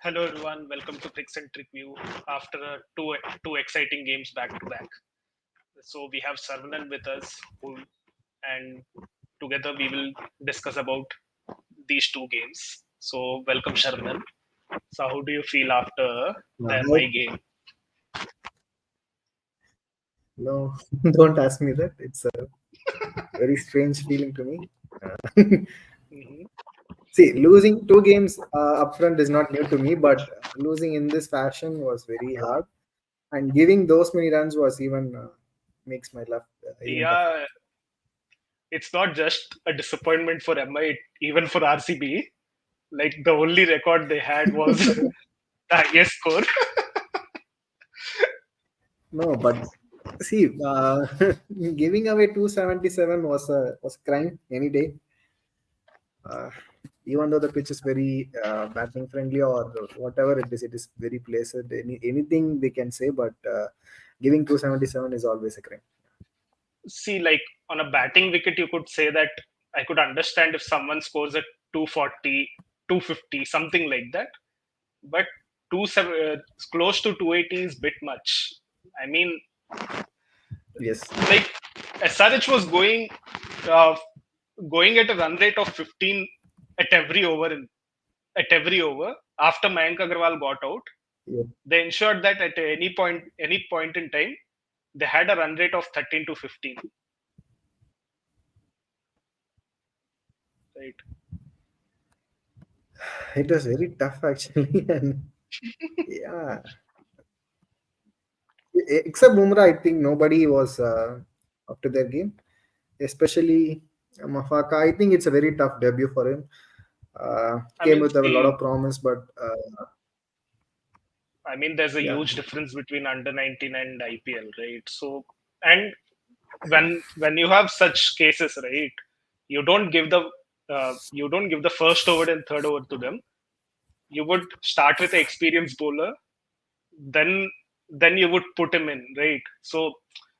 Hello everyone, welcome to Picks and Trick View after two exciting games back to back. So we have Sarvanan with us, and together we will discuss about these two games. So welcome Sarvanan. So how do you feel after the Hi. MI game? No, don't ask me that. It's a very strange feeling to me. Uh, Mhm. See, losing two games upfront is not new to me, but losing in this fashion was very hard, and giving those many runs was even makes my life even tougher. Yeah, it's not just a disappointment for MI, even for RCB. Like the only record they had was the highest score. No, but see, giving away 277 was a crime any day. Uh, Even though the pitch is very batting friendly or whatever it is very placed. Anything they can say, but giving 277 is always a crime. See, like on a batting wicket, you could say that I could understand if someone scores at 240, 250, something like that. But close to 280 is bit much. I mean, Yes, like SRH was uh, going at a run rate of 15 at every over after Mayank Agarwal got out. yeah, They ensured that at any point in time, they had a run rate of 13 to 15. Right. it was very tough actually, and yeah, except Bumrah, I think nobody was up to their game, especially Mafaka. I think it's a very tough debut for him. I Came mean, with a lot see, of promise, but there's a yeah, huge difference between under 19 and IPL, right? So, and when you have such cases, right, you don't give the first over and third over to them. You would start with an experienced bowler, then you would put him in, right? So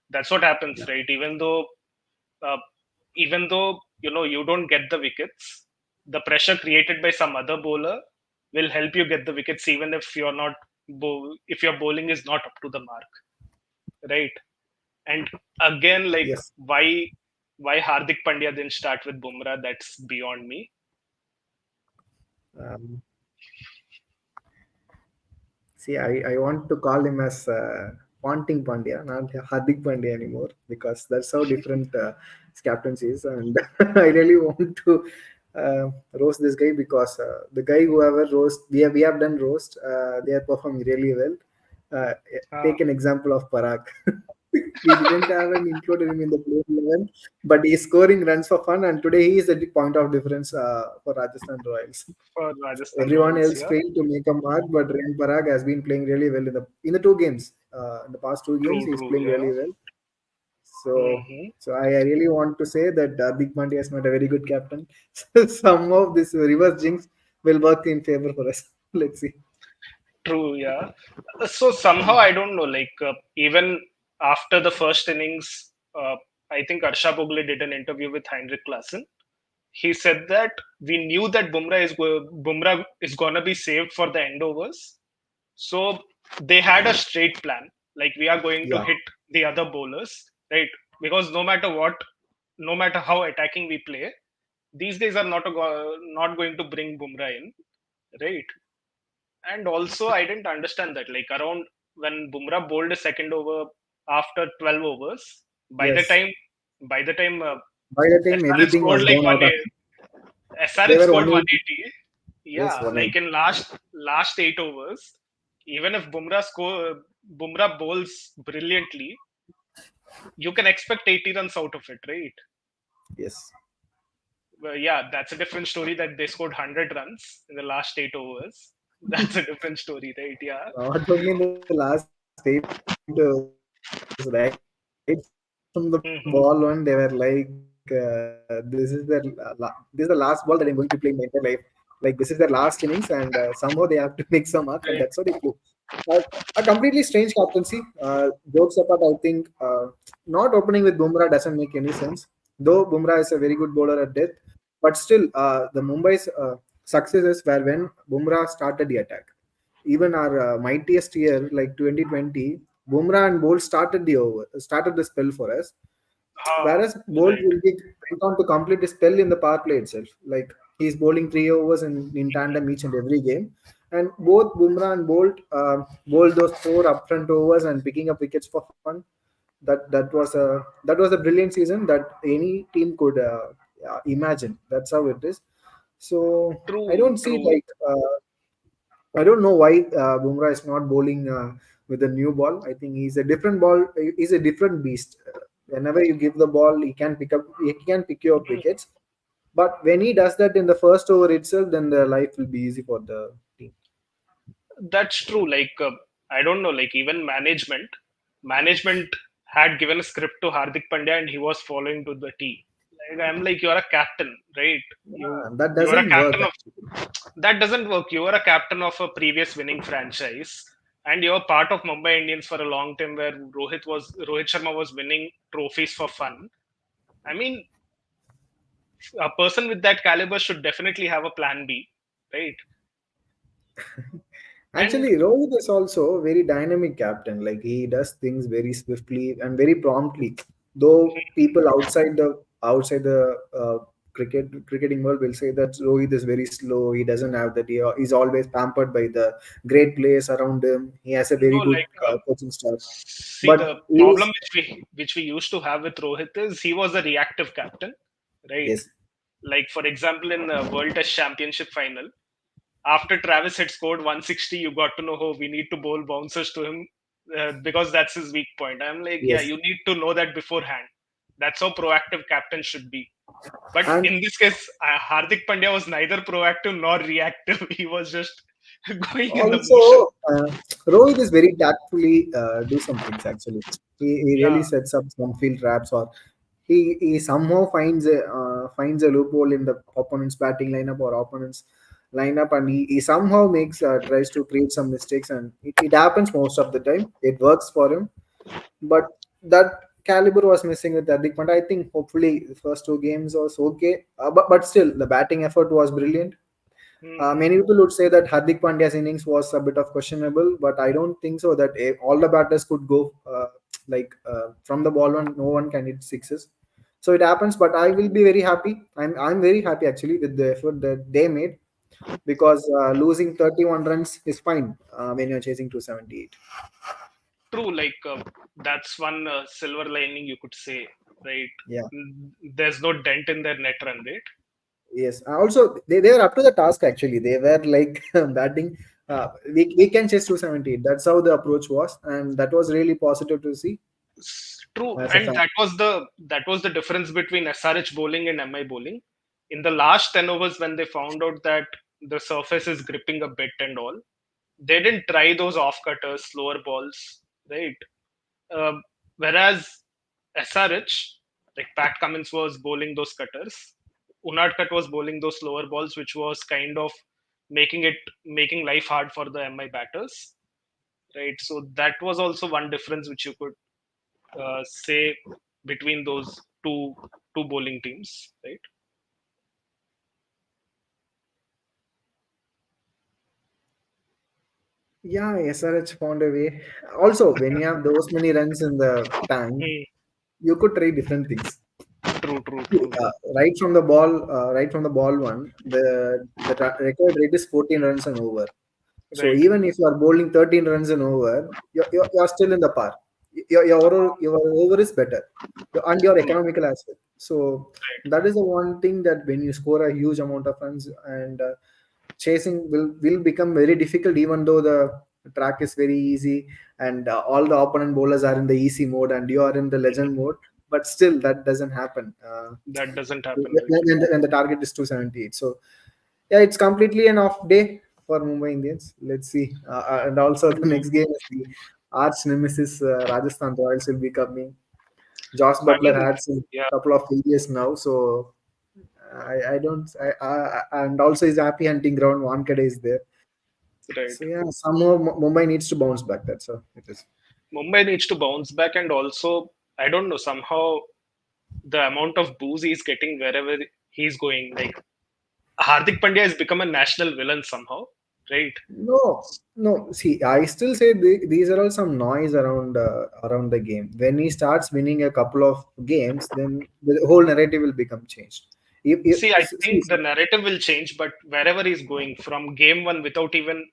that's what happens, yeah, right? Uh, even though you don't get the wickets, the pressure created by some other bowler will help you get the wickets, even if if your bowling is not up to the mark, right? And again, like yes. why Hardik Pandya didn't start with Bumrah, that's beyond me. Um, See, I want to call him as Ponting Pandya, not Hardik Pandya anymore, because that's how different his captaincy is. And I really want to roast this guy because the guy whoever roast, we have done roast, they are performing really well. Uh, uh, Take an example of Parag. We didn't have an included him in the play 11, but he's scoring runs for fun, and today he is at the point of difference for Rajasthan Royals. for Rajasthan Everyone Royals, else yeah. failed to make a mark, but Rian Parag has been playing really well in the two games. In the past two games, True, he's true, playing yeah. really well. So, Hmm. I really want to say that Big Pandya is not a very good captain. Some of this reverse jinx will work in favor for us. Let's see. True, yeah. So somehow I don't know, like even after the first innings, I think Arsha Bogle did an interview with Heinrich Klaassen. He said that we knew that Bumrah is gonna be saved for the end overs, so they had a straight plan. Like we are going to Yeah. hit the other bowlers, right? Because no matter what, no matter how attacking we play, these guys are not going to bring Bumrah in, right? And also, I didn't understand that. Like around when Bumrah bowled a second over after 12 overs, by the Yes. time by the time By the time SRH everything scored was like gone out of, they SRH were scored 180. 180. Yes, Yeah, like 180. in last 8 overs, even if Bumrah bowls brilliantly, you can expect 80 runs out of it, right? Yes. Well, yeah, that's a different story that they scored 100 runs in the last 8 overs. That's a different story, right? Yeah. Not only in the last 8 overs, right? From the ball one, they were like, Hmm. this is this is the last ball that I'm going to play in my entire life. Like this is their last innings, and somehow they have to make some mark, and that's how they flew. Uh, a completely strange captaincy. Jokes apart, I think not opening with Bumrah doesn't make any sense. Though Bumrah is a very good bowler at death, but still, the Mumbai's successes were when Bumrah started the attack. even our mightiest year like 2020, Bumrah and Bolt started the spell for us. Whereas Bolt Right. will be went on to complete his spell in the power play itself. Like he's bowling 3 overs in tandem each and every game. And both Bumrah and Bolt bowled those four upfront overs and picking up wickets for fun. That was a brilliant season that any team could imagine. That's how it is. So I True, don't see true. I don't know why Bumrah is not bowling with a new ball. I think he's a different ball. He's a different beast. Whenever you give the ball, he can pick you up Hmm. wickets. But when he does that in the first over itself, then the life will be easy for the team. That's true. I don't know. Like even management had given a script to Hardik Pandya, and he was following to the T. Like I'm like, you're a captain, right? That You are a doesn't work captain of actually. that doesn't work. You are a captain of a previous winning franchise, and you're part of Mumbai Indians for a long time, where Rohit Sharma was winning trophies for fun. I mean, a person with that caliber should definitely have a plan B, right? And Actually, Rohit is also a very dynamic captain. Like he does things very swiftly and very promptly. Though people outside the cricketing world will say that Rohit is very slow. He doesn't have that. He's always pampered by the great players around him. He has a very no, good coaching staff. see, But the he problem is which we used to have with Rohit is he was a reactive captain, right? yes, Like for example, in the World Test Championship final, after Travis had scored 160, you got to know, oh, we need to bowl bouncers to him because that's his weak point. I'm like, yeah, yes, you need to know that beforehand. That's how proactive captain should be. But and in this case, Hardik Pandya was neither proactive nor reactive. He was just going in the motion. also, Rohit is very tactfully do some things actually. He Yeah, really sets up some field traps or he somehow finds a loophole in the opponent's batting lineup or opponent's lineup and he somehow makes tries to create some mistakes and it happens most of the time. It works for him, but that caliber was missing with Hardik Pandya. I think hopefully the first two games was okay, but still the batting effort was brilliant. Many hmm, people would say that Hardik Pandya's innings was a bit of questionable, but I don't think so. That all the batters could go from the ball one, no one can hit sixes. So it happens, but I will be very happy. I'm very happy actually with the effort that they made because losing 31 runs is fine when you're chasing 278. true. That's one silver lining you could say, right? Yeah. There's no dent in their net run rate. Yes. Also, they were up to the task actually. They were like batting. We can chase 278. That's how the approach was, and that was really positive to see True, as a and fan. that was the difference between SRH bowling and MI bowling. In the last 10 overs, when they found out that the surface is gripping a bit and all, they didn't try those off cutters, slower balls, right? Um, Whereas SRH, like Pat Cummins was bowling those cutters, Unadkat was bowling those slower balls, which was kind of making life hard for the MI batters, right? So that was also one difference which you could say between those two bowling teams, right? Yeah, SRH found a way. Also, when you have those many runs in the tank, Hmm. you could try different things. True, true, true, true. Right from the ball one, the record rate is 14 runs and over. So Right. even if you are bowling 13 runs and over, you're still in the par. Your over is better, and you're True. economical as well. So Right. that is the one thing that when you score a huge amount of runs and chasing will become very difficult, even though the track is very easy and all the opponent bowlers are in the easy mode and you are in the legend mode. But still, that doesn't happen. That doesn't happen, right? When the target is 278. So yeah, it's completely an off day for Mumbai Indians. Let's see. And also the True. next game is the arch nemesis Rajasthan Royals will be coming. Josh I Butler mean, had some yeah, couple of failures now, so I don't. And also his happy hunting ground Wankhede is there. right. So yeah, somehow Mumbai needs to bounce back. That's how it is. Mumbai needs to bounce back, and also, I don't know, somehow the amount of booze he's getting wherever he's going, like Hardik Pandya has become a national villain somehow, right? No, no. See, I still say these are all some noise around the game. When he starts winning a couple of games, then the whole narrative will become changed. See, I See, think the narrative will change, but wherever he's going from game one, without even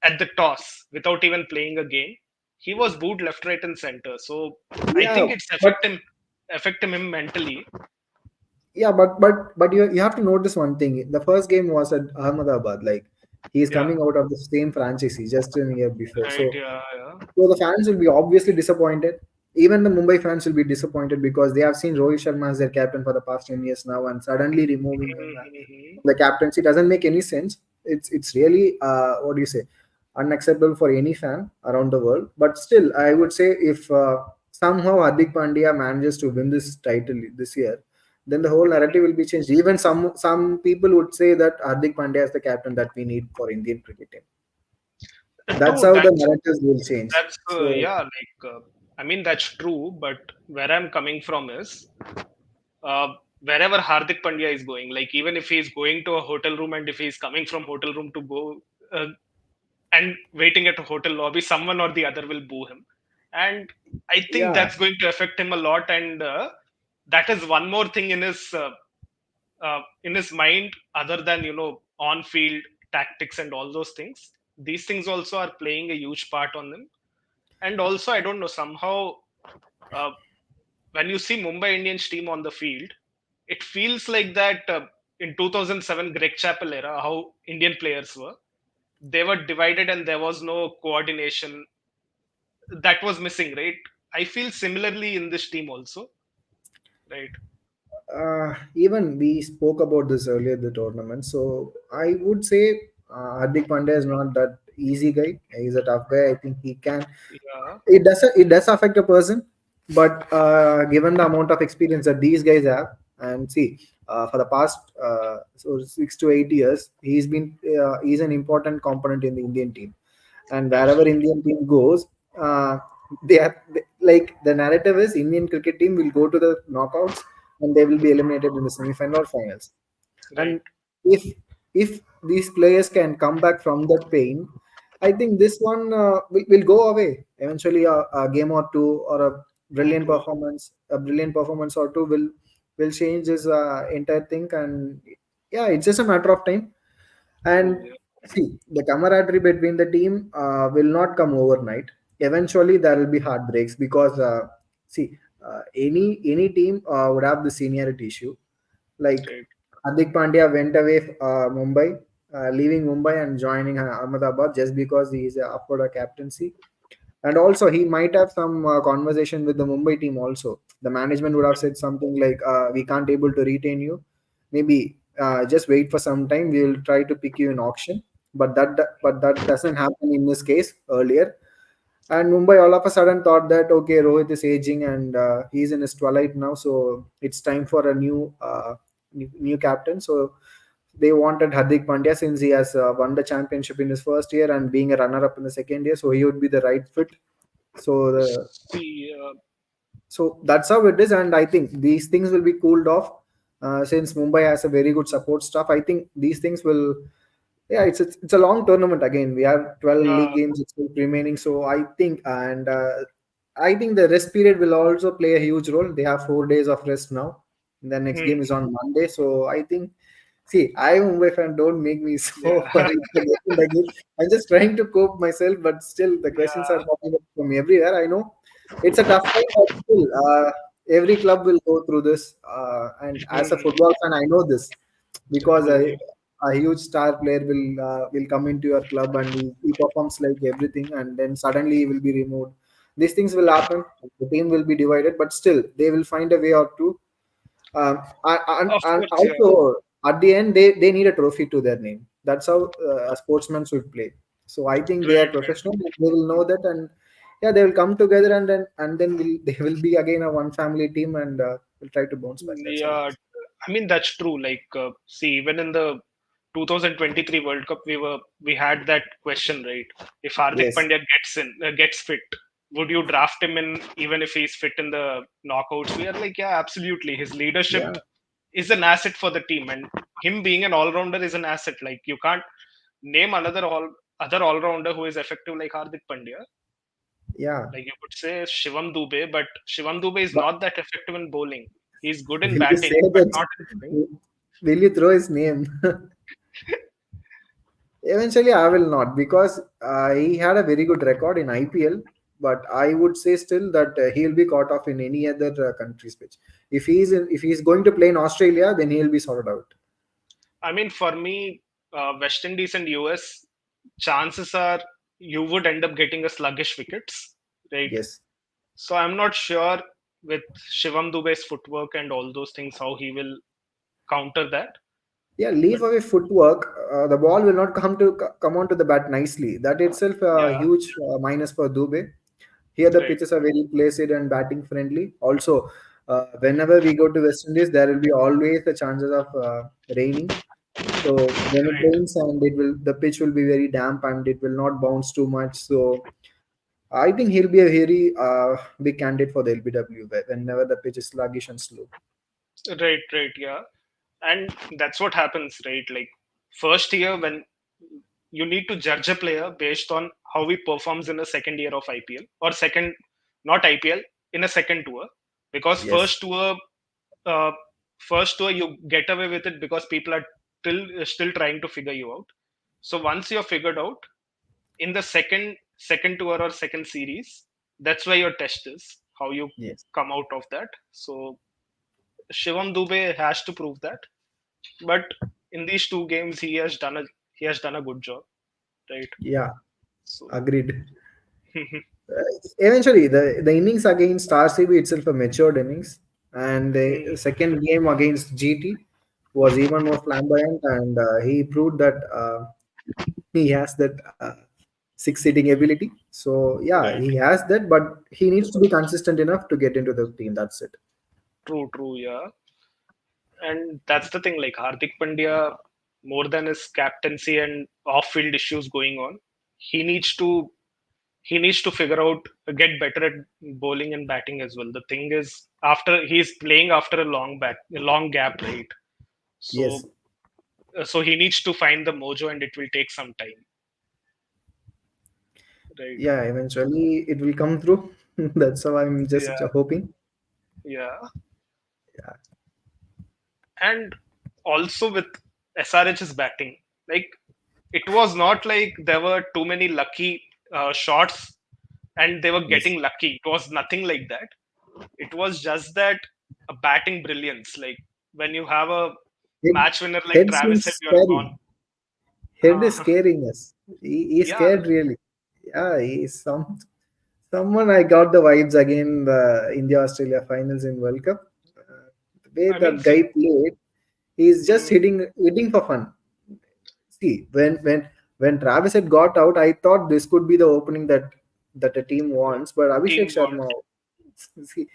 at the toss, without even playing a game, he was booed left, right, and center. So I yeah, think it's but affecting him mentally. yeah, but you have to notice one thing. The first game was at Ahmedabad. Like he's Yeah, coming out of the same franchise just a year before. right. So Yeah, yeah. So the fans will be obviously disappointed. Even the Mumbai fans will be disappointed because they have seen Rohit Sharma as their captain for the past 10 years now, and suddenly removing him Mhm. from the captaincy doesn't make any sense. It's really what do you say, unacceptable for any fan around the world. But still, I would say if somehow Hardik Pandya manages to win this title this year, then the whole narrative will be changed. Even some people would say that Hardik Pandya is the captain that we need for Indian cricket team. That's True. how the narratives will change. That's So yeah. I mean, that's true. But where I'm coming from is uh, wherever Hardik Pandya is going, like even if he's going to a hotel room and if he's coming from hotel room to go uh, and waiting at a hotel lobby, someone or the other will boo him, and I think yeah, that's going to affect him a lot. And that is one more thing in his mind, other than on field tactics and all those things. These things also are playing a huge part on him. And also, I don't know, somehow uh, when you see Mumbai Indians team on the field, it feels like that in 2007 Greg Chappell era, how Indian players were. They were divided and there was no coordination. That was missing, right? I feel similarly in this team also, right? even we spoke about this earlier the tournament. So I would say Hardik Pandya is not that easy guy. He's a tough guy. I think he can. Yeah, It does affect a person, but given the amount of experience that these guys have, and see, for the past 6 to 8 years, he's an important component in the Indian team, and wherever absolutely. Indian team goes, uh, like the narrative is Indian cricket team will go to the knockouts and they will be eliminated in the semi-final or finals. Right. And if these players can come back from that pain, I think this one will go away eventually. A game or two or True, true, a brilliant performance or two will change this entire thing. And yeah, it's just a matter of time. true. And Yeah. see, the camaraderie between the team will not come overnight. Eventually, there will be heartbreaks because see, any team would have the seniority issue. Like Right. Hardik Pandya went away Mumbai, leaving Mumbai and joining Ahmedabad just because he is up for a captaincy. And also, he might have some conversation with the Mumbai team. Also, the management would have said something like, "We can't able to retain you. Maybe just wait for some time. We will try to pick you in auction." But that doesn't happen in this case earlier. And Mumbai all of a sudden thought that okay, Rohit is aging and he's in his twilight now, so it's time for a new captain. So they wanted Hardik Pandya since he has won the championship in his first year and being a runner-up in the second year, so he would be the right fit. So See, that's how it is, and I think these things will be cooled off since Mumbai has a very good support staff. I think these things will. Yeah, it's a long tournament again. We have 12 league uh, games still remaining, so I think the rest period will also play a huge role. They have 4 days of rest now. The next hmm, game is on Monday, so I think. See, I Mumbai fan. Don't make me so yeah, worried again. I'm just trying to cope myself, but still the questions are yeah, popping up from everywhere. I know it's a tough time, but still, every club will go through this. And as a hmm, football fan, I know this because true, a huge star player will come into your club and he performs like everything, and then suddenly he will be removed. These things will happen. The team will be divided, but still they will find a way or two. And of course, yeah, also at the end, they need a trophy to their name. That's how a sportsman should play. So I think they are right, right. professional. They will know that, and yeah, they will come together, and then they will be again a one family team, and will try to bounce back. That's how it Yeah, is. I mean that's true. See, even in the 2023 World Cup, we had that question, right? If Hardik Yes. Pandya gets fit, would you draft him in even if he's fit in the knockouts? We are like, yeah, absolutely. His leadership Yeah. is an asset for the team, and him being an all rounder is an asset. Like you can't name another all. other all rounder who is effective like Hardik Pandya. Yeah, Like you could say Shivam Dube, but Shivam Dube is but not that effective in bowling. He's good in will you say batting, but that? not in bowling. Will you throw his name? Eventually, I will not because he had a very good record in IPL. But I would say still that he'll be caught off in any other country's pitch. If he's going to play in Australia, then he'll be sorted out. I mean, for me, West Indies and US, chances are you would end up getting a sluggish wickets, right? Yes. So I'm not sure with Shivam Dube's footwork and all those things how he will counter that. Yeah, But leave away footwork. The ball will not come onto the bat nicely. That itself a yeah, huge minus for Dube. Here the right, pitches are very placid and batting friendly. Also, whenever we go to West Indies, there will be always the chances of raining. So when it right. rains and the pitch will be very damp and it will not bounce too much. So I think he'll be a very big candidate for the LBW whenever the pitch is sluggish and slow. Right, right, yeah. And that's what happens, right? Like first year when you need to judge a player based on how he performs in a second year of IPL or second, not IPL, in a second tour. Because Yes. uh, first tour you get away with it because people are still trying to figure you out. So once you're figured out in the second tour or second series, that's why your test is how you Yes. come out of that. So Shivam Dube has to prove that, but in these two games he has done a good job, right? Yeah. So Agreed. Eventually, the innings against RCB itself a matured innings, and the mm, second game against GT was even more flamboyant, and he proved that he has that six hitting ability. So yeah, right, he has that, but he needs to be consistent enough to get into the team. That's it. true, yeah. And that's the thing, like Hardik Pandya, more than his captaincy and off-field issues going on, he needs to he needs to figure out get better at bowling and batting as well. The thing is, after he's playing after a long gap, right? Yes. So so he needs to find the mojo, and it will take some time, right? Yeah. Eventually, it will come through. That's how I'm just Yeah, hoping. yeah. Yeah. And also with SRH's batting, like it was not like there were too many lucky shots and they were Yes. getting lucky. It was nothing like that. It was just that a batting brilliance. Like when you have a Head, match winner like head Travis seems Head, you're scary. gone. Head is scaring us. He's Yeah, scared really. Yeah, he's someone I got the vibes again the India Australia finals in World Cup. The way I mean, that guy played, he's just mm, hitting for fun. See, when Travis had got out, I thought this could be the opening that a team wants, but Abhishek team Sharma, wants. see,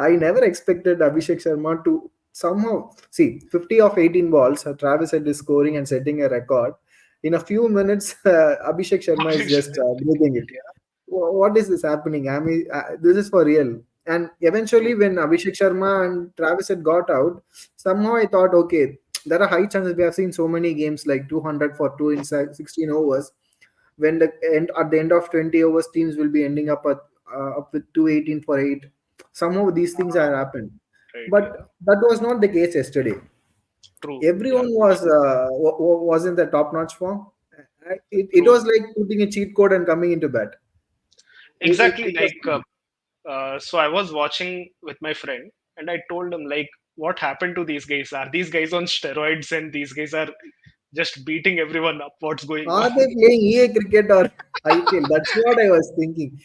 I never expected Abhishek Sharma to somehow see 50 of 18 balls. Travis Head is scoring and setting a record. In a few minutes, Abhishek Sharma is just breathing it. Yeah, What is this happening? I mean, this is for real. And eventually, true, when Abhishek Sharma and Travis had got out, somehow I thought, okay, there are high chances. We have seen so many games like 200 for two in 16 overs. When at the end of 20 overs, teams will be ending up with 218 for eight. Somehow these things have happened, right, but yeah, that was not the case yesterday. true, yeah, Everyone was in the top notch form. It true. was like putting a cheat code and coming into bat. Exactly. It was So I was watching with my friend, and I told him like, what happened to these guys? Are these guys on steroids, and these guys are just beating everyone up? What's going Are on? they playing EA cricket or IPL? That's what I was thinking.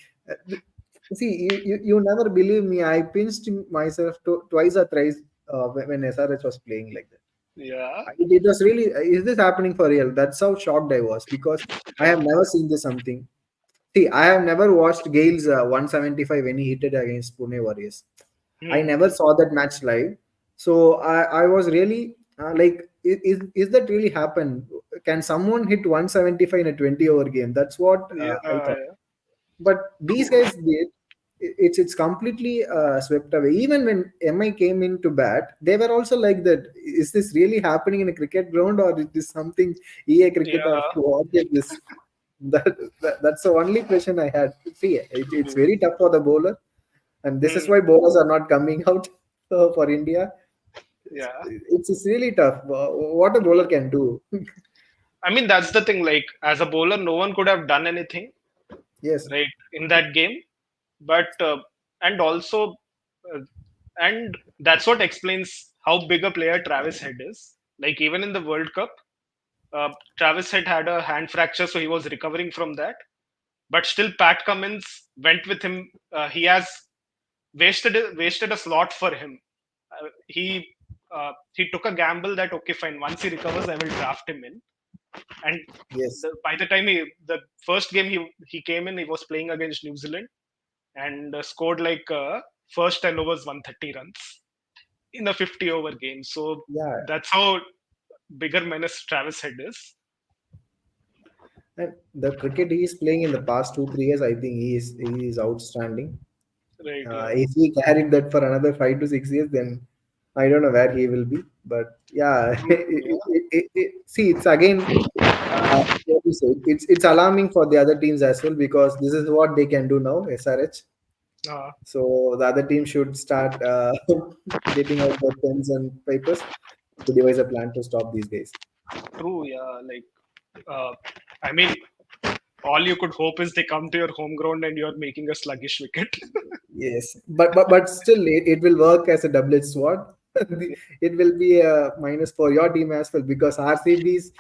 See, you never believe me. I pinched myself twice or thrice when SRH was playing like that. Yeah, It was really, is this happening for real? That's how shocked I was because I have never seen this something. See, I have never watched Gale's 175 when he hit it against Pune Warriors. I never hmm, saw that match live. So I was really like, is that really happen? Can someone hit 175 in a 20 over game? That's what yeah, I thought. yeah, But these true, guys did. It's completely swept away. Even when MI came into bat, they were also like that. Is this really happening in a cricket ground or is this something EA cricket or yeah. what is this? That, that's the only question I had. See, it's very tough for the bowler, and this is Hmm. why bowlers are not coming out for India. Yeah, It's really tough. What a bowler true. can do. I mean, that's the thing. Like, as a bowler, no one could have done anything, Yes, right, in that game. But and also, uh, and that's what explains how big a player Travis Head is. Like, even in the World Cup, Travis Head had a hand fracture, so he was recovering from that. But still, Pat Cummins went with him. He has wasted a slot for him. He took a gamble that okay, fine. Once he recovers, I will draft him in. And yes, by the time the first game he came in, he was playing against New Zealand and scored like first 10 overs 130 runs in a 50 over game. So yeah. that's how bigger menace Travis Head is. And the cricket he is playing in the past 2 3 years, I think he is outstanding. Right? Yeah. If he carried that for another 5 to 6 years, then I don't know where he will be. But yeah, True. Yeah. see, it's again what you say. It's alarming for the other teams as well because this is what they can do now, SRH. Uh, So the other team should start getting out their pens and papers to devise a plan to stop these guys. True. Yeah. Like, uh, I mean, all you could hope is they come to your home ground and you're making a sluggish wicket. Yes, but still, it will work as a double-edged sword. It will be a minus for your team as well because RCB's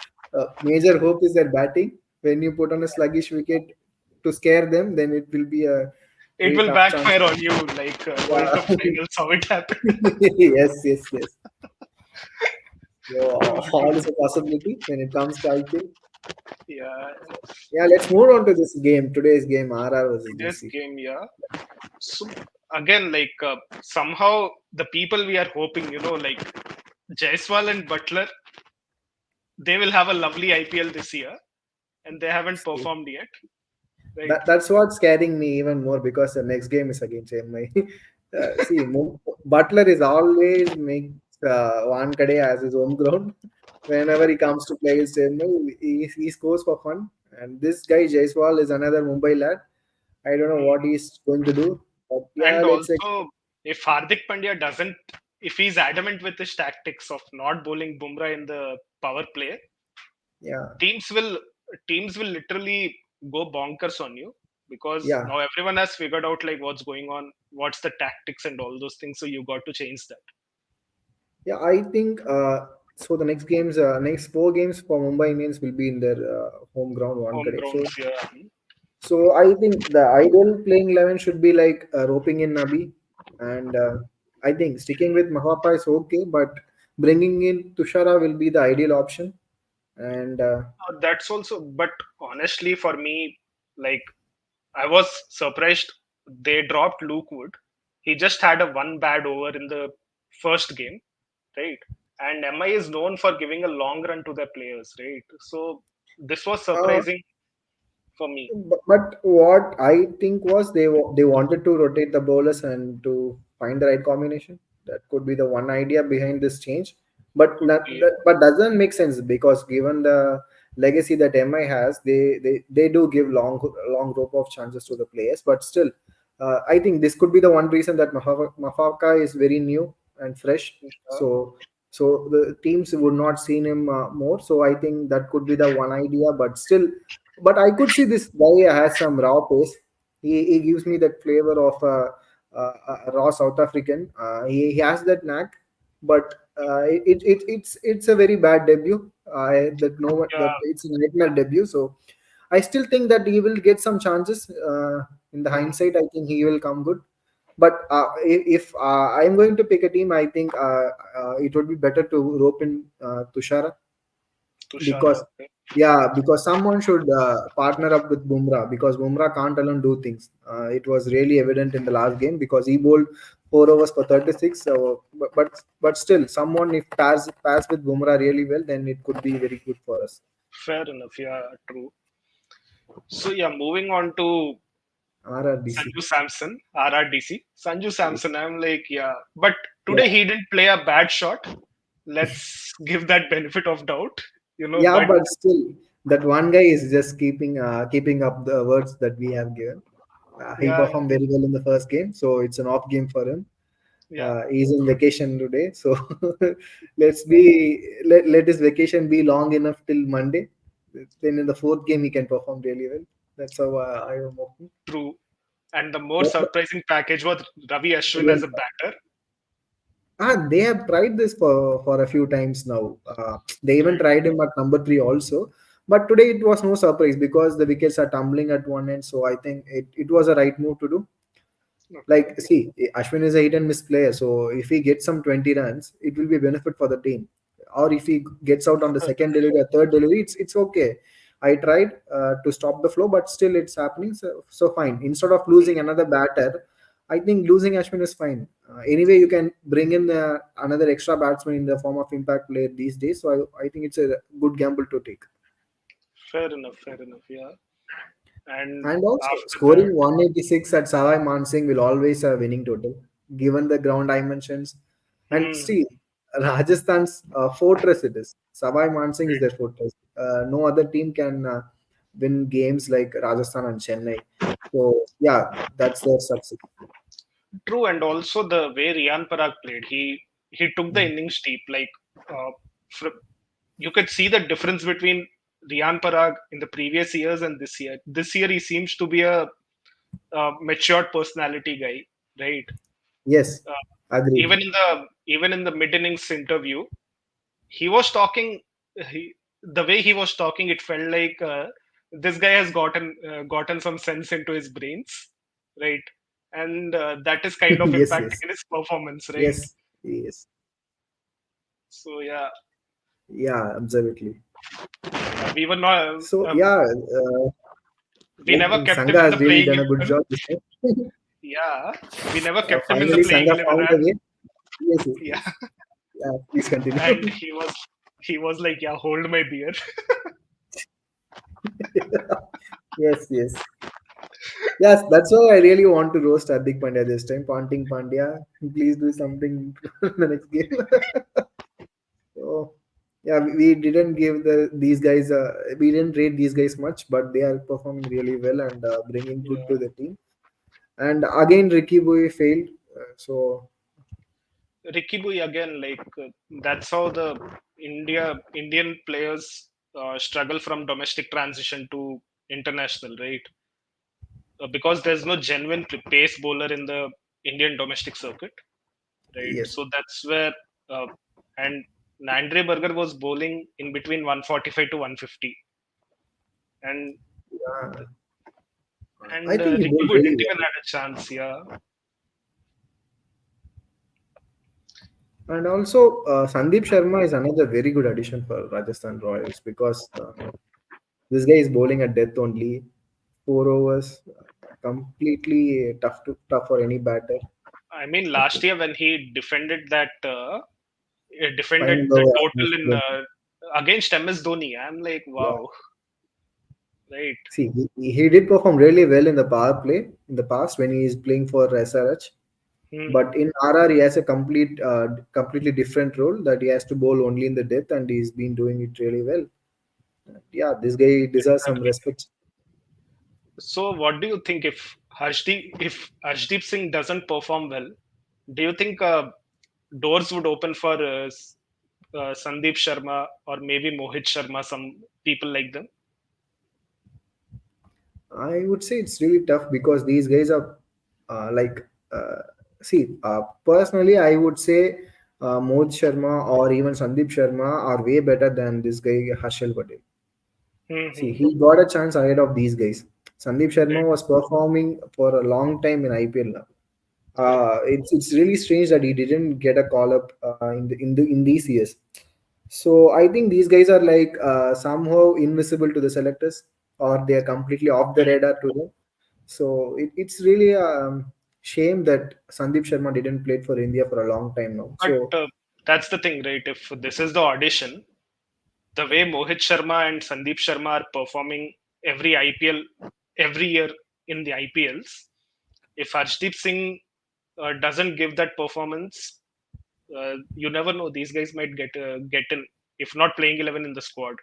major hope is their batting. When you put on a sluggish wicket to scare them, then it will be a It very will tough chance. backfire on you, like World Cup Yeah. finals, how it happened. Yes, yes, yes. So all is a possibility when it comes to IPL. Yeah, Yeah, let's move on to this game. Today's game, RR versus today's DC. game, yeah. So again, like somehow the people we are hoping, like Jaiswal and Butler, they will have a lovely IPL this year, and they haven't performed yet, right? That's what's scaring me even more because the next game is against Chennai. See, Butler is always makes Wankhede as his home ground. Whenever he comes to play against Chennai, he scores for fun. And this guy Jaiswal is another Mumbai lad. I don't know what Hmm. he's going to do, but yeah, And let's say also, if Hardik Pandya doesn't, if he's adamant with his tactics of not bowling Bumrah in the power play, yeah, teams will teams will literally go bonkers on you because yeah. now everyone has figured out like what's going on, what's the tactics and all those things. So you got to change that. Yeah, I think so. The next 4 games for Mumbai Indians will be in their home ground, Home Wankhede. grounds, So yeah. So I think the ideal playing 11 should be like roping in Nabi, and I think sticking with Mahapa is okay, but bringing in Tushara will be the ideal option. And That's also, but honestly, for me, like I was surprised they dropped Luke Wood. He just had a one bad over in the first game, right? And MI is known for giving a long run to their players, right? So this was uh, surprising for me. but what I think was they wanted to rotate the bowlers and to find the right combination. That could be the one idea behind this change. But Could be. but doesn't make sense because given the legacy that MI has, they do give long rope of chances to the players. But still, I think this could be the one reason that Mafaka is very new and fresh. Uh, So the teams would not seen him more. So I think that could be the one idea. But still, but I could see this guy has some raw pace. He gives me that flavor of a raw South African. He has that knack, but it's a very bad debut. That no one yeah. that it's a nightmare debut. So I still think that he will get some chances. In the Hmm. hindsight, I think he will come good. But if I'm going to pick a team, I think it would be better to rope in Tushara Tushara. because Okay. because someone should partner up with Bumrah because Bumrah can't alone do things. It was really evident in the last game because he bowled 4 overs for 36. So, but still, someone if pairs with Bumrah really well, then it could be very good for us. Fair enough. Yeah, true. So yeah, moving on to RRDC. Sanju Samson, RRDC. Sanju Samson, I'm like, yeah. But Yeah, today he didn't play a bad shot. Let's give that benefit of doubt, yeah, but but still. that one guy is just keeping up the words that we have given. He Yeah, performed very well in the first game, so it's an off game for him. yeah, He's in vacation today, so let his vacation be long enough till Monday. Then in the fourth game he can perform really well. That's how I am hoping. true. And the more What, surprising package was Ravi Ashwin as yes. a batter. They have tried this for a few times now. They even Right. tried him at number three also. But today it was no surprise because the wickets are tumbling at one end. So I think it was a right move to do. Okay. Like, see, Ashwin is a hit and miss player, so if he gets some 20 runs, it will be a benefit for the team. Or if he gets out on the second delivery or third delivery, it's okay. I tried to stop the flow, but still it's happening. So fine. Instead of losing another batter, I think losing Ashwin is fine. Anyway, you can bring in another extra batsman in the form of impact player these days. So I think it's a good gamble to take. Fair enough. Fair enough. Yeah. And And also, after that, scoring 186 at Savai Mansingh will always a winning total, given the ground dimensions. And hmm, see, Rajasthan's fortress it is. Savai Mansingh is their fortress. No other team can win games like Rajasthan and Chennai. So, yeah, that's their success. true, and also the way Riyan Parag played, he took the Mm. innings deep. Like uh, you could see the difference between Riyan Parag in the previous years and this year. This year he seems to be a matured personality guy, right? Yes, Uh, agreed. even in the mid innings interview, he was talking. The way he was talking, it felt like this guy has gotten some sense into his brains, right? And that is kind of Yes, impacting yes, in his performance, right? yes, yes. So yeah, Yeah, absolutely. we were not. So, yeah, We like never kept him Sangha in has the really playing done a good 11. job this time. Yeah, we never kept him in the Finally, playing Sangha 11, found a way. Yes, yes, yeah, yes. Yeah, please continue. and he was like, yeah, hold my beer. Yes, yes. Yes, that's why I really want to roast Hardik Pandya this time. Ponting Pandya, please do something in the next game. So, yeah, we didn't give these guys, we didn't rate these guys much, but they are performing really well and bringing good to Yeah. the team. And again, Ricky Boy failed. So, Ricky Bui again, like that's how the Indian players struggle from domestic transition to international, right? Because there's no genuine pace bowler in the Indian domestic circuit, right? yes. So that's where uh, and Andre Berger was bowling in between 145 to 150, and Yeah, I and think he Ricky bowled Bui very didn't even well. had a chance. Yeah, And also, Sandeep Sharma is another very good addition for Rajasthan Royals because this guy is bowling at death only, 4 overs, completely tough for any batter. I mean last year when he defended that. Defended Final the over, total in against MS Dhoni. I'm like, yeah. wow, right? See, he did perform really well in the power play in the past when he is playing for SRH. Hmm. But in RR, he has a completely different role that he has to bowl only in the death, and he's been doing it really well. Yeah, this guy deserves some Exactly. respect. So, what do you think if Harshdeep Singh doesn't perform well? Do you think doors would open for Sandeep Sharma or maybe Mohit Sharma? Some people like them. I would say it's really tough because these guys are like, see, personally, I would say Mohit Sharma or even Sandeep Sharma are way better than this guy, Harshal Patel. See, Mm-hmm. he got a chance ahead of these guys. Sandeep Sharma Right. was performing for a long time in IPL now. Right. It's really strange that he didn't get a call up in these years. So I think these guys are like somehow invisible to the selectors, or they are completely off the Right. radar to them. So it's really a shame that Sandeep Sharma didn't play for India for a long time now. So But that's the thing, right? If this is the audition, the way Mohit Sharma and Sandeep Sharma are performing every IPL, every year in the IPLs, if Harshdeep Singh doesn't give that performance, you never know. These guys might get in, if not playing 11 in the squad.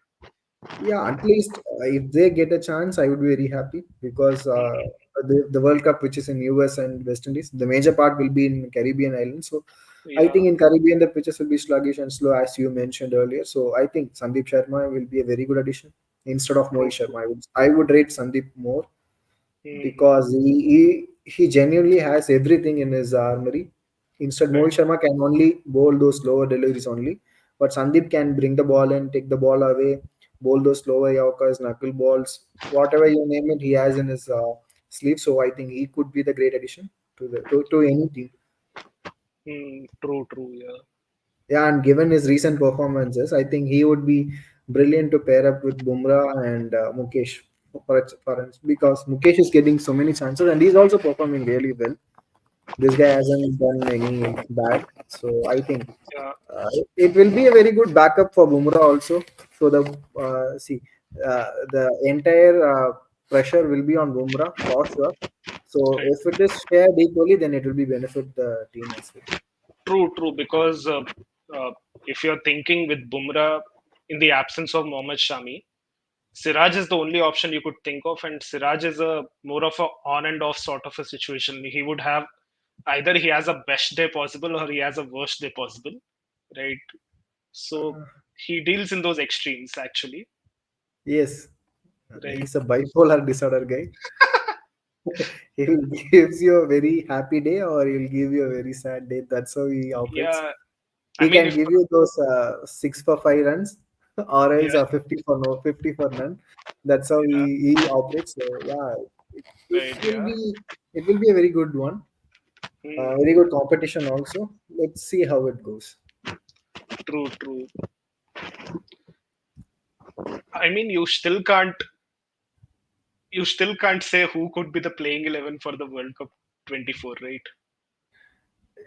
Yeah, at least if they get a chance, I would be very happy because the World Cup, which is in US and West Indies, the major part will be in Caribbean islands. So I Yeah, think in Caribbean the pitches will be sluggish and slow, as you mentioned earlier. So I think Sandeep Sharma will be a very good addition instead of Mohit true, true. Sharma. I would rate Sandeep more Hmm. because he genuinely has everything in his armory. Instead, Right. Mohit Sharma can only bowl those slower deliveries only, but Sandeep can bring the ball in, take the ball away, bowl those slower yorkers, knuckle balls, whatever you name it, he has in his sleeve. So I think he could be the great addition to any team. True, true. Yeah. Yeah, and given his recent performances, I think he would be brilliant to pair up with Bumrah and Mukesh because Mukesh is getting so many chances and he's also performing really well. This guy hasn't done any bad, so I think Yeah. it will be a very good backup for Bumrah also. So the entire pressure will be on Bumrah for sure. So Right. if it is shared equally, then it will be benefit the team as well. True, true. Because uh, if you're thinking with Bumrah in the absence of Mohammad Shami, Siraj is the only option you could think of, and Siraj is a more of a on and off sort of a situation. He would have either he has a best day possible or he has a worst day possible, right? So he deals in those extremes actually, Yes, right? he's a bipolar disorder guy. He will gives you a very happy day or he'll give you a very sad day. That's how he operates. Yeah, I He mean, can if give you those 6 for 5 runs or else yeah, 50 for no 50 for none. That's how yeah, he operates. So yeah, it right, will yeah, be a very good one. mm, Very good competition also. Let's see how it goes. true, true. I mean, you still can't say who could be the playing 11 for the World Cup 24, right?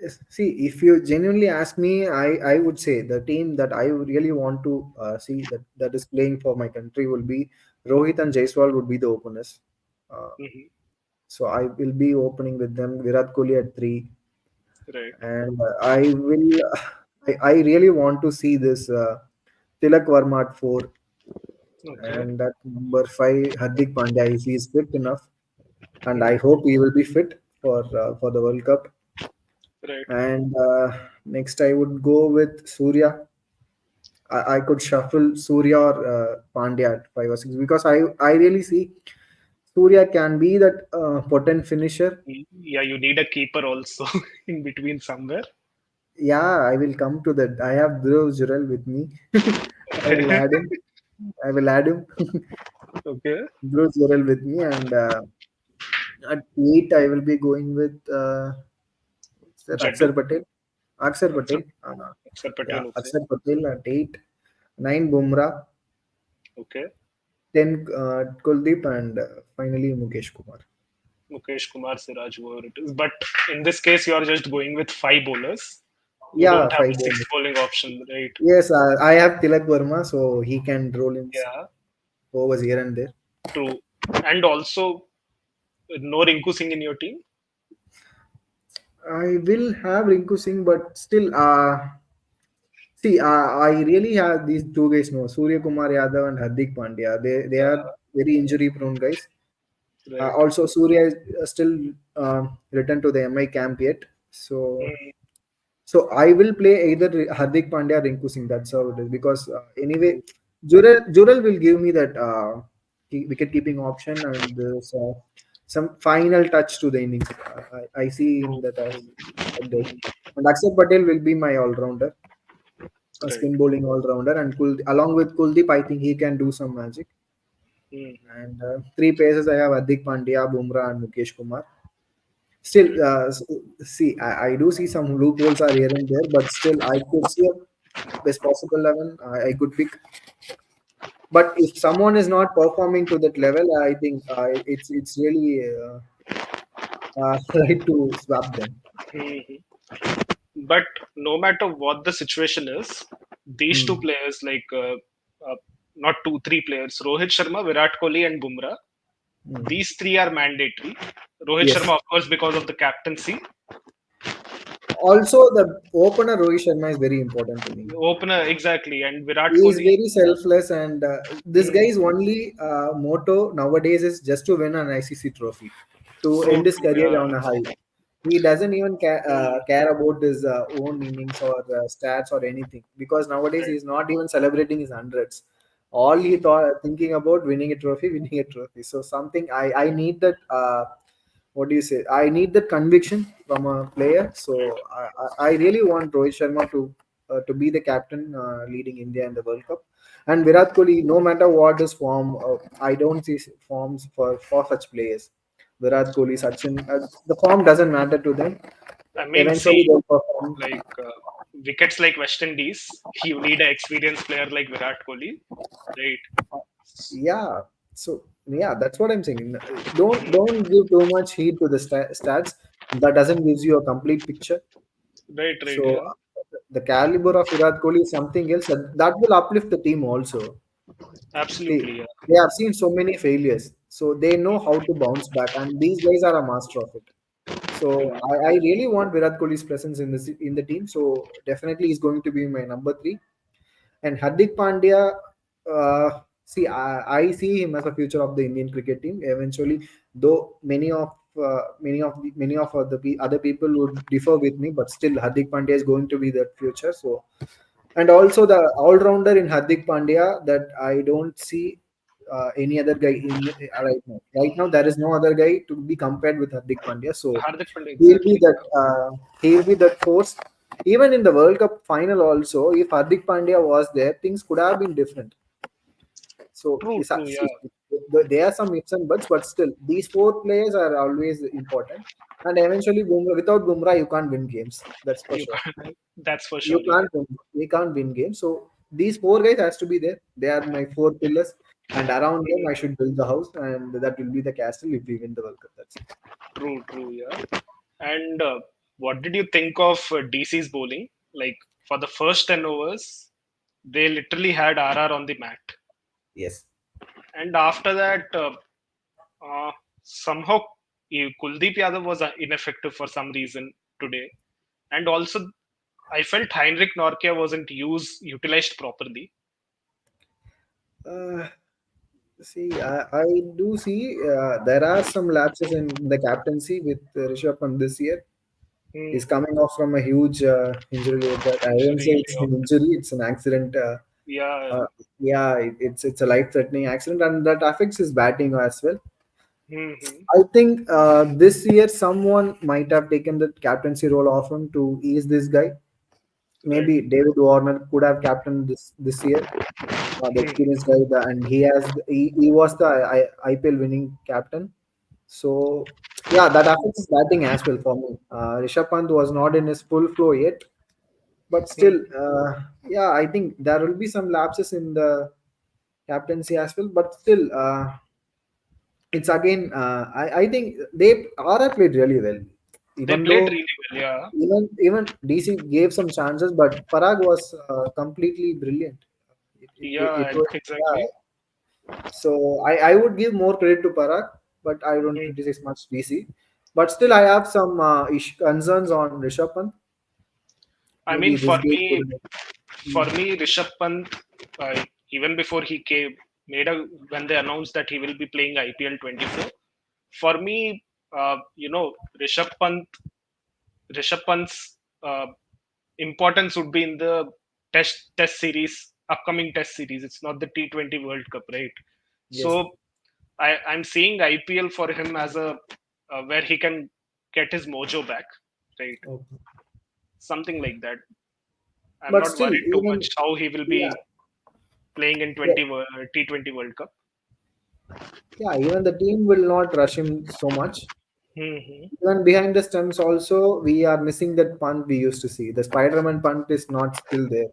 Yes, see, if you genuinely ask me, I would say the team that I would really want to see that is playing for my country will be Rohit and Jaiswal would be the openers. Uh, Hmm. so I will be opening with them. Virat Kohli at three, Right. and I will. I really want to see this Tilak Verma at four, Okay. and at number five Hardik Pandya if he is fit enough, and I Hmm. hope he will be fit for the World Cup. Right. And next, I would go with Surya. I could shuffle Surya or Pandya at 5 or 6 because I really see Surya can be that potent finisher. Yeah, you need a keeper also in between somewhere. Yeah, I will come to that. I have Dhruv Jurel with me. I will Okay. add him. I will add him. Okay. Dhruv Jurel with me, and at eight I will be going with what's that? Jaddu. Akshar Patel. Akshar Aksar, Patel. Aksar Yeah, Patel. Okay. Akshar Patel at eight. Nine Bumrah. Okay. 10 Kuldeep, and finally Mukesh Kumar. Mukesh Kumar, Siraj, whoever it is. But in this case, you're just going with five bowlers. You Yeah, don't have a five six bowlers. bowling option, right? Yes, I have Tilak Verma, so he can roll in some Yeah. overs here and there. True. And also, no Rinku Singh in your team. I will have Rinku Singh, but still, see, I really have these two guys now, Surya Kumar Yadav and Hardik Pandya. They Yeah. are very injury prone guys. Right. Also, Surya is still returned to the MI camp yet. So Mm, So I will play either Hardik Pandya or Rinku Singh. That's how it is. Because anyway, true. Jurel will give me that wicket keeping option and there's some final touch to the innings. I see him True. that as True. that guy. Mm, And Akshar Patel will be my all rounder, a right. spin bowling all rounder. And along with Kuldeep, I think he can do some magic. Mm, And three paces I have Hardik Pandya, Bumrah, and Mukesh Kumar. Still, right. see, I do see some loopholes are here and there, but still, I could see a best possible level. I could pick, but if someone is not performing to that level, I think it's really right to swap them. Mhm. But no matter what the situation is, these two Hmm. players, like not two, three players, Rohit Sharma, Virat Kohli, and Bumrah, Hmm. these three are mandatory. Rohit Yes, Sharma, of course, because of the captaincy. Also, the opener Rohit Sharma is very important to me. Opener, exactly, and Virat He is Kohli. very selfless, and this Hmm. guy's only motto nowadays is just to win an ICC trophy, to True, end his true, career yeah. on a high. He doesn't even Hmm. care about his own innings or stats or anything, because nowadays Right. he's not even celebrating his hundreds. All he thought thinking about winning a trophy, winning a trophy. So something I need that. What do you say? I need that conviction from a player. So I really want Rohit Sharma to be the captain leading India in the World Cup. And Virat Kohli, no matter what his form, I don't see forms for such players. Virat Kohli, Sachin, the form doesn't matter to them. I mean, Eventually, see, they'll perform. like wickets like West Indies, you need an experienced player like Virat Kohli, right? Yeah. So yeah, that's what I'm saying. Don't give too much heed to the stats. That doesn't gives you a complete picture. Right, right, So yeah. the caliber of Virat Kohli is something else that will uplift the team also. See, Absolutely, yeah. they have seen so many failures, so they know how to bounce back, and these guys are a master of it. So True. I really want Virat Kohli's presence in the team. So definitely he's going to be my number three. And Hardik Pandya, see, I see him as a future of the Indian cricket team. Eventually, though many of the other people would differ with me, but still Hardik Pandya is going to be the future. So, and also the all-rounder in Hardik Pandya that I don't see any other guy in right now. Right now, there is no other guy to be compared with Hardik Pandya. So Hardik Pandya, he'll be exactly. that he'll be that force. Even in the World Cup final, also, if Hardik Pandya was there, things could have been different. So True, true, yeah. see, there are some ifs and buts, but still, these four players are always important. And eventually, without Bumrah, you can't win games. That's for You sure. can't, that's for You sure, yeah. can't win. We can't win games. So these four guys has to be there. They are my four pillars, and around them I should build the house, and that will be the castle if we win the World Cup. That's it. True, true, yeah. And what did you think of DC's bowling? Like for the first 10 overs, they literally had RR on the mat. Yes. And after that, somehow Kuldeep Yadav was ineffective for some reason today. And also, I felt Heinrich Nortje wasn't utilized properly. Uh, See, I do see there are some lapses in the captaincy with Rishabh Pant this year. Hmm. He's coming off from a huge injury. That I won't say Injury it's layoff. an injury; it's an accident. Yeah. Uh, yeah, it's a life-threatening accident, and that affects his batting as well. Hmm. I think this year someone might have taken the captaincy role off him to ease this guy. Right. Maybe David Warner could have captained this year, the Hmm. experienced guy, and he was the IPL winning captain. So yeah, that affects his batting as well for me. Rishabh Pant was not in his full flow yet, but Hmm. still, yeah, I think there will be some lapses in the captaincy as well. But still, it's again, I think they are played really well, They even played though really well. Yeah. even DC gave some chances, but Parag was completely brilliant. It Yeah. was, Exactly. yeah. So I would give more credit to Parag, but I don't Hmm. criticize much DC. But still, I have some concerns on Rishabh Pant. I Maybe mean, this for game me, could. for Mm, me, Rishabh Pant, even before he came, made a when they announced that he will be playing IPL 24. For me, Rishabh Pant, Rishabh Pant's importance would be in the test series, upcoming test series. It's not the T20 World Cup, right? yes. So I'm seeing IPL for him as a where he can get his mojo back, right? Okay. Something like that. I'm But not still, worried too much even how he will yeah, be playing in yeah, T20 World Cup. yeah, even the team will not rush him so much. Hmm. Even behind the stumps, also we are missing that punt we used to see. The Spider-Man punt is not still there.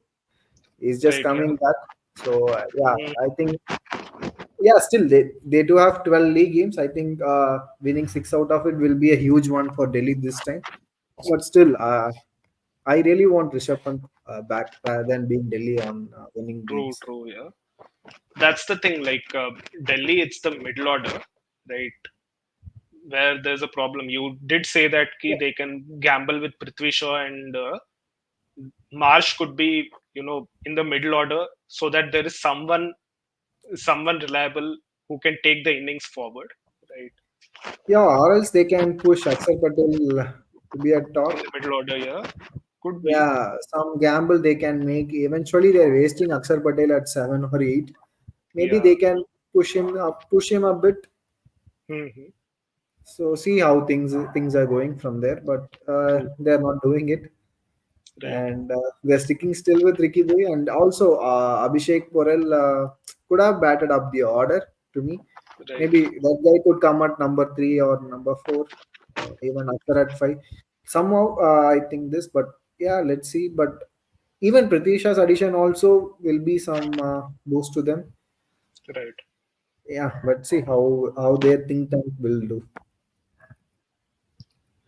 He's just Right, coming yeah. back. So yeah, Mhm. I think yeah, still they do have 12 league games. I think winning six out of it will be a huge one for Delhi this time. But still, I really want Rishabh Pant back rather than being Delhi on winning True, games. true, yeah. That's the thing. Like Delhi, it's the middle order, right? where there's a problem. You did say that they can gamble with Prithvi Shaw and Marsh could be, in the middle order so that there is someone reliable who can take the innings forward, right? Yeah, or else they can push Akshar Patel to be at In top. the middle order, yeah, could be. Yeah, some gamble they can make. Eventually, they're wasting Akshar Patel at 7 or 8. Maybe Yeah. they can push him a bit. Hmm. So see how things are going from there. But True. they're not doing it, Right. and they're sticking still with Ricky Boy. And also, Abhishek Porel could have batted up the order to me. Right. Maybe that guy could come at number 3 or number 4, even after at 5. Somehow, I think this, but yeah, let's see. But even Pratisha's addition also will be some boost to them. Right. Yeah, let's see how their think tank will do.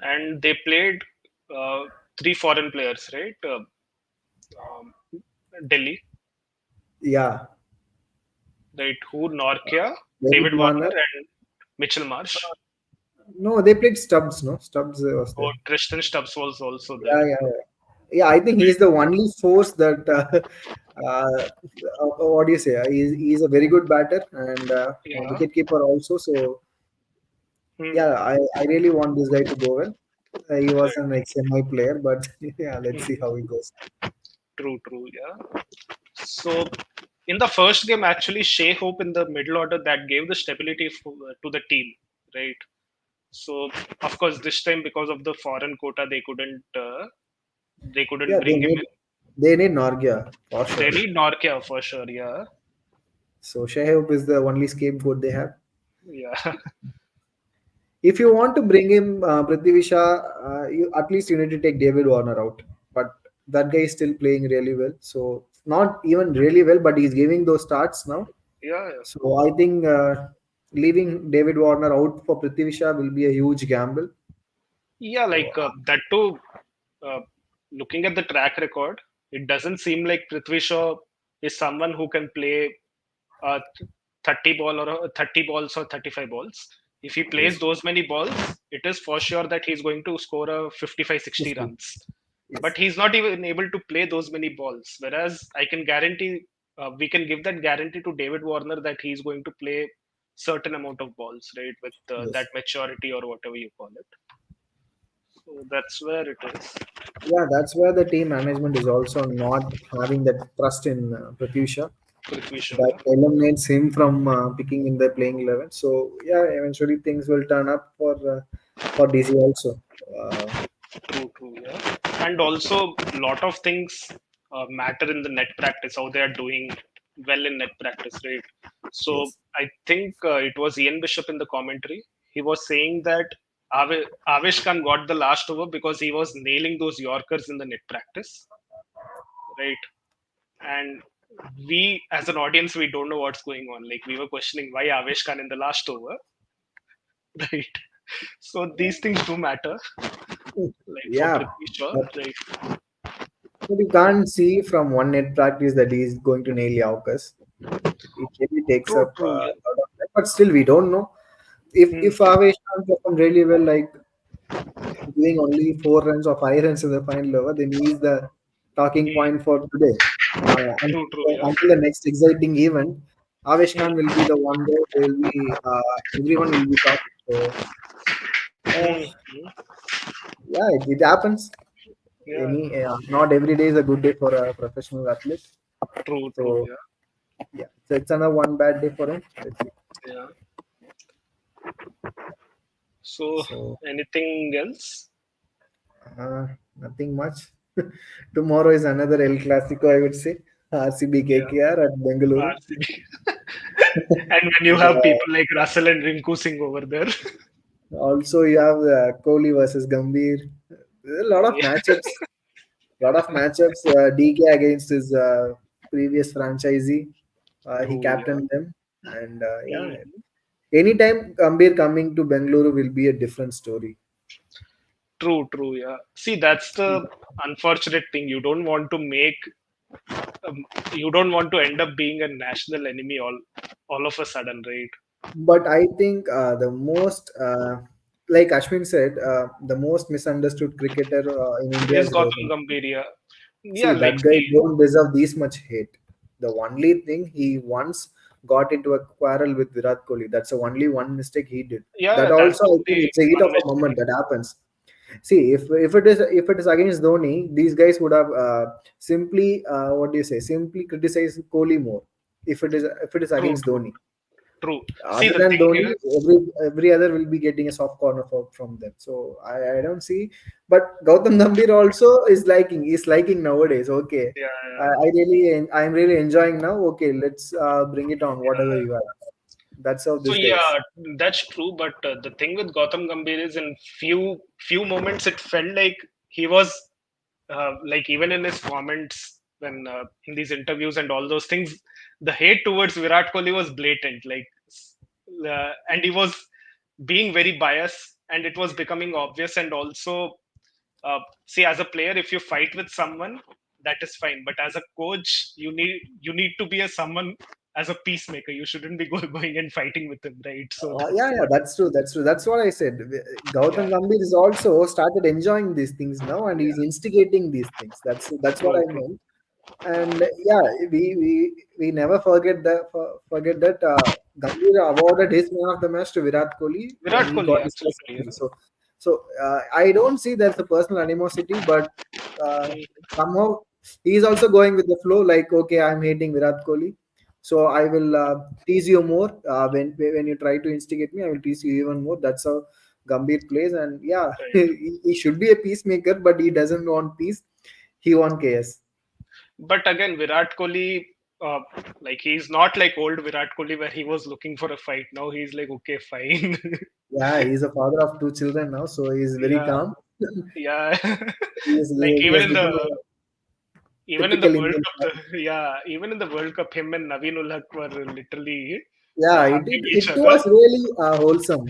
And they played uh, three foreign players, right? Um, Delhi, Yeah, right? Who? Norkia, David David Warner, Warner. and Mitchell Marsh. No, they played Stubbs. No, Stubbs was Oh, there. Tristan Stubbs was also there. Yeah, yeah, yeah. Yeah, I think he's the only force that. What do you say? He's a very good batter and Yeah. wicket keeper also. So Hmm. yeah, I really want this guy to go well. He was an Right. ex-MI player, but yeah, let's see Hmm. how it goes. True. True. Yeah. So in the first game, actually, Shea Hope in the middle order that gave the stability to the team, right? So of course, this time because of the foreign quota, they couldn't Yeah, bring him in. they need Norgia for They sure. need Norkia for sure. Yeah. So Shahab is the only scapegoat they have. Yeah. If you want to bring him Prithvi Shaw, you at least you need to take David Warner out. But that guy is still playing really well. So not even really well, but he's giving those starts now. Yeah. Yeah. So I think leaving David Warner out for Prithvi Shaw will be a huge gamble. Yeah, So like that too. Uh, Looking at the track record, it doesn't seem like Prithvi Shaw is someone who can play uh, 30 ball or 30 balls or 35 balls. If he plays yes, those many balls, it is for sure that he's going to score a 55, 60 50. runs. But Yes, he's not even able to play those many balls. Whereas I can guarantee, we can give that guarantee to David Warner that he's going to play certain amount of balls, right, with that yes. maturity or whatever you call it. So that's where it is. Yeah, that's where the team management is also not having that trust in Prithvi Shaw. Prithvi Shaw, That yeah. eliminates him from picking in the playing 11. So yeah, eventually things will turn up for DC also. Uh, True, true, yeah. And also, a lot of things matter in the net practice, how they are doing well in net practice, right? So yes, I think it was Ian Bishop in the commentary. He was saying that Avesh Khan got the last over because he was nailing those Yorkers in the net practice, right? And we, as an audience, we don't know what's going on. Like, we were questioning why Avesh Khan in the last over, right? So these things do matter, like for yeah, Prithvi Shaw, but, right? but you can't see from one net practice that he's going to nail Yaukas. It really takes True, up true, a yeah. lot of time, but still we don't know if Hmm. Avesh Khan performed really well, like doing only 4 runs or 5 runs in the final over, then he's the talking Hmm. point for today. True, true, yeah. Until the next exciting event, Avesh Hmm. Khan will be the one guy will be everyone will be talking. So uh, Hmm. Hmm. yeah, it happens. Yeah, Not every day is a good day for a professional athlete. true, true, So yeah. yeah, so it's another one bad day for him. Let's see. Yeah. So, So anything else? uh, nothing much. Tomorrow is another El Clasico, I would say. RCB Yeah, KKR at Bengaluru. RCB. And when you have Uh, people like Russell and Rinku Singh over there, Also, you have Kohli versus Gambhir. There's a lot of yeah. matchups. Lot of matchups. DK against his previous franchisee. He True, yeah. captained them, and yeah, Hmm. anytime Gambhir coming to Bengaluru will be a different story. True, true, yeah. See, that's the unfortunate thing. Um, you don't want to end up being a national enemy all of a sudden, right? But I think the most like Ashwin said, the most misunderstood cricketer in India Is is Gautam Gautam. Gambhir. Yeah, yeah, See, like that guy see, don't deserve this much hate. The only thing he once got into a quarrel with Virat Kohli. That's the only one mistake he did. yeah, That that's also, the I think, only it's a heat one of a mistake. moment that happens. See, if it is against Dhoni, these guys would have simply what do you say? Simply criticize Kohli more. If it is True, against true, Dhoni, true. See, other the than thing Dhoni, is, every other will be getting a soft corner from them. So I don't see. But Gautam Gambhir also is liking nowadays. Okay, yeah, I'm really enjoying now. Okay, let's bring it on. Whatever yeah. you have. That's how So this guy is. yeah, that's true. But the thing with Gautam Gambhir is, in few moments, it felt like he was like, even in his comments when in these interviews and all those things, the hate towards Virat Kohli was blatant. Like, and he was being very biased, and it was becoming obvious. And also, see, as a player, if you fight with someone, that is fine. But as a coach, you need to be a someone as a peacemaker. You shouldn't be going and fighting with him, right? So Yeah, that's yeah, what. that's true. That's true. That's what I said. Yeah, Gautam Gambhir is also started enjoying these things now, and he's yeah. instigating these things. That's what True, I true. meant. And yeah, we never forget that Gambhir awarded his man of the match to Virat Kohli when Virat he Kohli, got his first absolutely. century. So I don't see there's a personal animosity, but uh, Yeah. somehow he's also going with the flow. Like, okay, I'm hating Virat Kohli, so I will tease you more when you try to instigate me. I will tease you even more. That's how Gambhir plays, and yeah, Right. he should be a peacemaker, but he doesn't want peace. He wants chaos. But again, Virat Kohli, uh, like, he's not like old Virat Kohli where he was looking for a fight. Now he's like, okay, fine. Yeah, he's a father of two children now, so he's very Yeah, calm. yeah. He Like, he has become a even in the typical World Indian Cup, father. yeah, even in the World Cup, him and Naveen ul Haq were literally Yeah, hugging it each other. was really wholesome.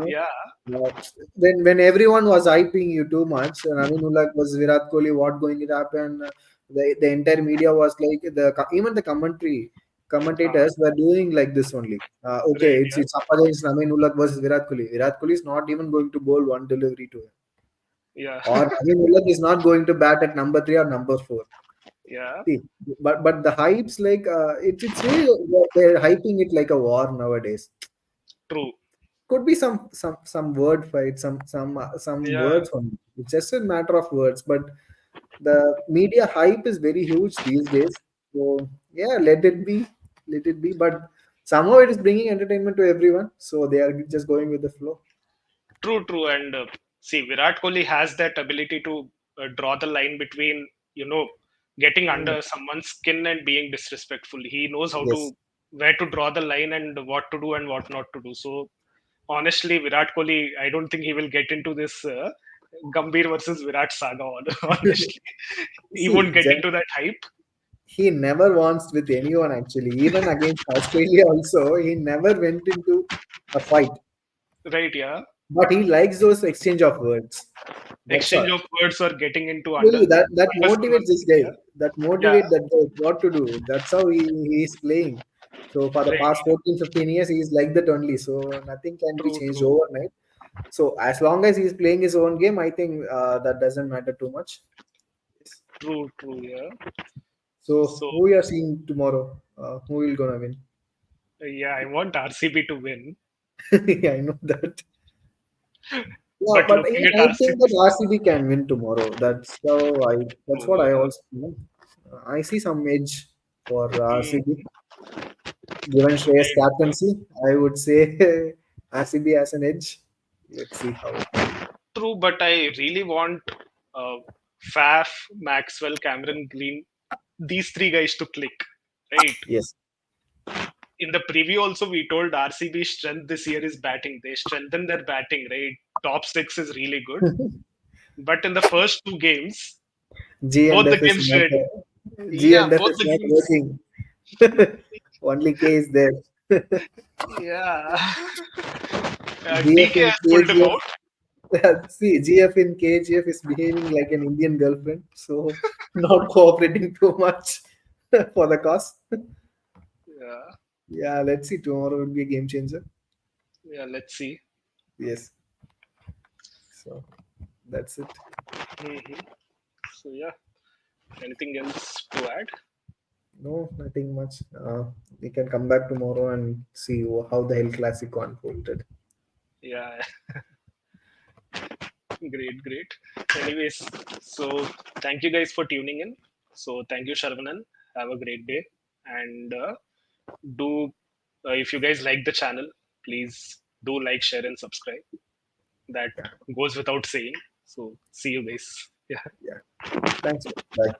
Yeah, Uh, when everyone was hyping you too much, Ulak was Virat Kohli, what going to happen? The entire media was like even the uh, commentators were doing like this only. Okay, right, it's up against Naveen Ulak versus Virat Kohli. Virat Kohli is not even going to bowl one delivery to him, yeah, or yeah, Naveen Ulak is not going to bat at number three or number four. yeah. See, but the hypes like it's really they're hyping it like a war nowadays. True. Could be some word fight, some Yeah, words from it's just a matter of words, but the media hype is very huge these days. So yeah, let it be. But somehow it is bringing entertainment to everyone, so they are just going with the flow. true, true. And see, Virat Kohli has that ability to draw the line between, you know, getting Mm, under someone's skin and being disrespectful. He knows how yes. to, where to draw the line and what to do and what not to do. So honestly, Virat Kohli, I don't think he will get into this Gambhir versus Virat saga. Honestly, he See, won't get into that hype. he never wants with anyone actually. Even against Australia, also he never went into a fight. Right? Yeah. But he likes those exchange of words. That's Exchange all. of words or getting into Really, that under motivates someone's this skin. guy. Yeah. That Yeah. motivate that guy what to do. That's how he is playing. So for the Right. past 14, 15 years, he is like that only. So nothing can be True. changed True. overnight. So as long as he's playing his own game, I think that doesn't matter too much. Yes. True. True. Yeah. So So who you are seeing tomorrow? Who will gonna win? yeah, I want RCB to win, Yeah, I know that. Yeah, but but looking even at I think that RCB, RCB can win tomorrow. That's what I yeah. also I see some edge for RCB. Mm, Given Shreyas right. captaincy, I would say RCB has an edge. Let's see how. True, but I really want uh, Faf, Maxwell, Cameron Green, these three guys to click. Right. Yes. In the preview, also we told RCB strength this year is batting. They strengthen their batting. Right. Top six is really good, but in the first two games, G and both the F is games not were, G yeah, and F both is the not games, working. Only K is there. yeah. GF DK in has pulled him out. KGF. See, GF in KGF is behaving like an Indian girlfriend, so not cooperating too much for the cause. Yeah, Yeah, let's see. Tomorrow will be a game changer. yeah. Let's see. Yes. So that's it. Hmm. So yeah, anything else to add? No, nothing much. We can come back tomorrow and see how the Hill Classico unfolded. Yeah, great, great. Anyways, so thank you guys for tuning in. So thank you, Sharvanan. Have a great day, and do if you guys like the channel, please do like, share, and subscribe. That Yeah, goes without saying. So see you guys. Yeah. yeah. Thanks. Bye.